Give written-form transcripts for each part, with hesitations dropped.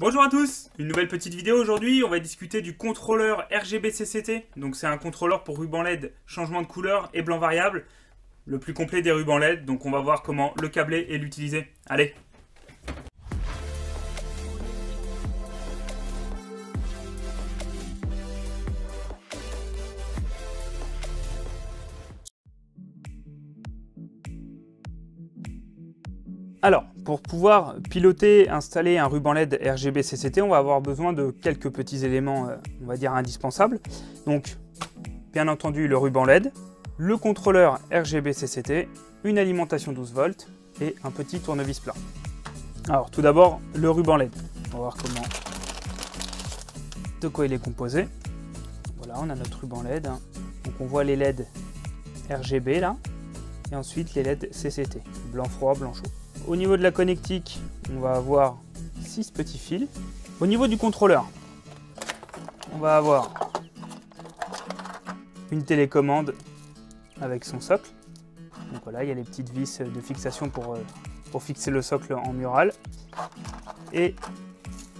Bonjour à tous, une nouvelle petite vidéo aujourd'hui, on va discuter du contrôleur RGB CCT. Donc c'est un contrôleur pour ruban LED, changement de couleur et blanc variable, le plus complet des rubans LED, donc on va voir comment le câbler et l'utiliser. Allez! Alors, pour pouvoir piloter, installer un ruban LED RGB CCT, on va avoir besoin de quelques petits éléments, on va dire indispensables. Donc, bien entendu, le ruban LED, le contrôleur RGB CCT, une alimentation 12 volts et un petit tournevis plat. Alors, tout d'abord, le ruban LED. On va voir de quoi il est composé. Voilà, on a notre ruban LED. Donc, on voit les LED RGB là, et ensuite les LED CCT, blanc froid, blanc chaud. Au niveau de la connectique, on va avoir 6 petits fils. Au niveau du contrôleur, on va avoir une télécommande avec son socle. Donc voilà, il y a les petites vis de fixation pour fixer le socle en mural. Et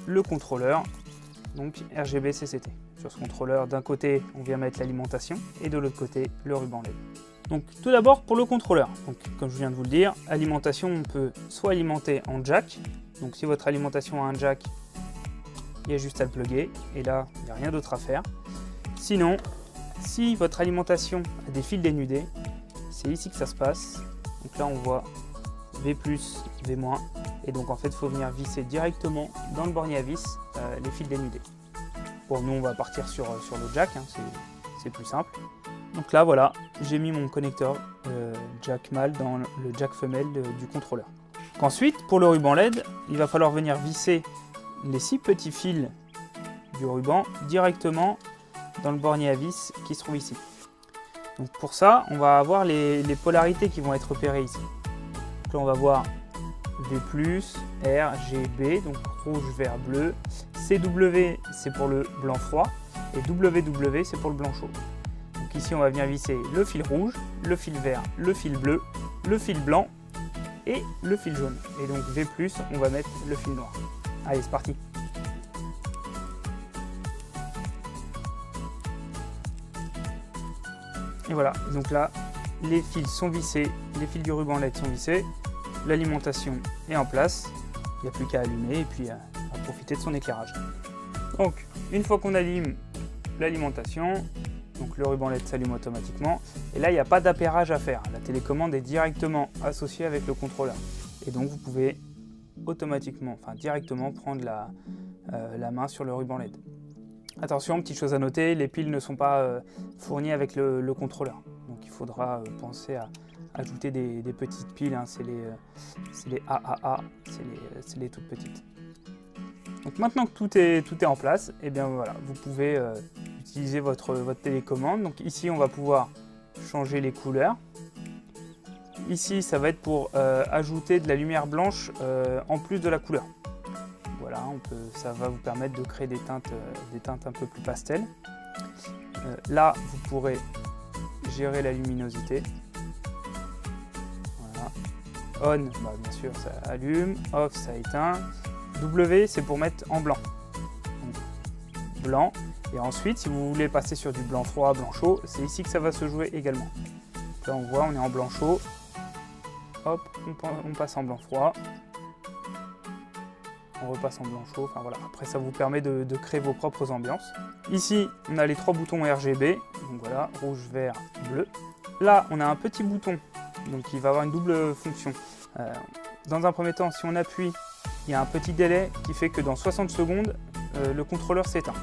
le contrôleur, donc RGB CCT. Sur ce contrôleur, d'un côté, on vient mettre l'alimentation et de l'autre côté, le ruban LED. Donc tout d'abord pour le contrôleur, donc, comme je viens de vous le dire, alimentation, on peut soit alimenter en jack, donc si votre alimentation a un jack, il y a juste à le plugger, et là il n'y a rien d'autre à faire. Sinon, si votre alimentation a des fils dénudés, c'est ici que ça se passe, donc là on voit V+, V-, et donc en fait il faut venir visser directement dans le bornier à vis les fils dénudés. Bon, nous on va partir sur le jack, hein, c'est plus simple. Donc là voilà, j'ai mis mon connecteur jack mâle dans le jack femelle du contrôleur. Ensuite, pour le ruban LED, il va falloir venir visser les 6 petits fils du ruban directement dans le bornier à vis qui se trouve ici. Donc pour ça, on va avoir les polarités qui vont être repérées ici. Donc là on va voir V+, R, G, B, donc rouge, vert, bleu. CW c'est pour le blanc froid et WW c'est pour le blanc chaud. Donc ici on va venir visser le fil rouge, le fil vert, le fil bleu, le fil blanc et le fil jaune. Et donc V+, on va mettre le fil noir. Allez, c'est parti. Et voilà, donc là les fils sont vissés, les fils du ruban LED sont vissés, l'alimentation est en place, il n'y a plus qu'à allumer et puis à profiter de son éclairage. Donc une fois qu'on allume l'alimentation, donc le ruban LED s'allume automatiquement et là il n'y a pas d'appairage à faire, la télécommande est directement associée avec le contrôleur et donc vous pouvez automatiquement, enfin directement prendre la main sur le ruban LED. Attention, petite chose à noter, les piles ne sont pas fournies avec le contrôleur, donc il faudra penser à ajouter des petites piles, hein, c'est les AAA, c'est les toutes petites. Donc maintenant que tout est en place, et bien voilà, vous pouvez utiliser votre télécommande. Donc ici on va pouvoir changer les couleurs. Ici ça va être pour ajouter de la lumière blanche en plus de la couleur. Voilà, ça va vous permettre de créer des teintes un peu plus pastel. Là vous pourrez gérer la luminosité. Voilà. On, bah, bien sûr ça allume, off ça éteint. W c'est pour mettre en blanc. Donc, blanc. Et ensuite, si vous voulez passer sur du blanc froid, blanc chaud, c'est ici que ça va se jouer également. Là on voit, on est en blanc chaud. Hop, on passe en blanc froid. On repasse en blanc chaud. Enfin voilà. Après ça vous permet de créer vos propres ambiances. Ici, on a les 3 boutons RGB. Donc voilà, rouge, vert, bleu. Là, on a un petit bouton. Donc il va avoir une double fonction. Dans un premier temps, si on appuie, il y a un petit délai qui fait que dans 60 secondes, le contrôleur s'éteint.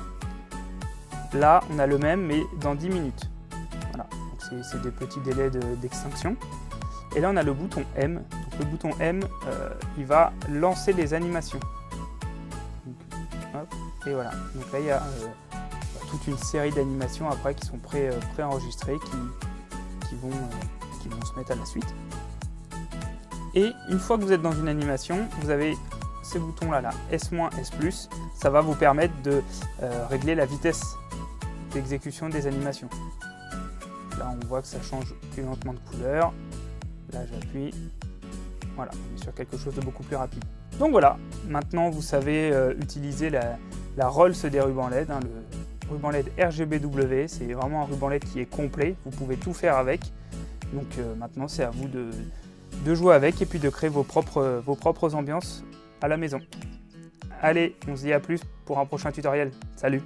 Là, on a le même, mais dans 10 minutes. Voilà, c'est des petits délais d'extinction. Et là, on a le bouton M. Donc, le bouton M, il va lancer les animations. Donc, hop, et voilà. Donc là, il y a toute une série d'animations après qui sont préenregistrées, qui vont se mettre à la suite. Et une fois que vous êtes dans une animation, vous avez ces boutons là, S-, S+, ça va vous permettre de régler la vitesse d'exécution des animations. Là on voit que ça change plus lentement de couleur. Là j'appuie. Voilà, on est sur quelque chose de beaucoup plus rapide. Donc voilà, maintenant vous savez utiliser la Rolls des rubans LED, hein, le ruban LED RGBW, c'est vraiment un ruban LED qui est complet, vous pouvez tout faire avec. Donc maintenant c'est à vous de jouer avec et puis de créer vos propres ambiances à la maison. Allez, on se dit à plus pour un prochain tutoriel. Salut!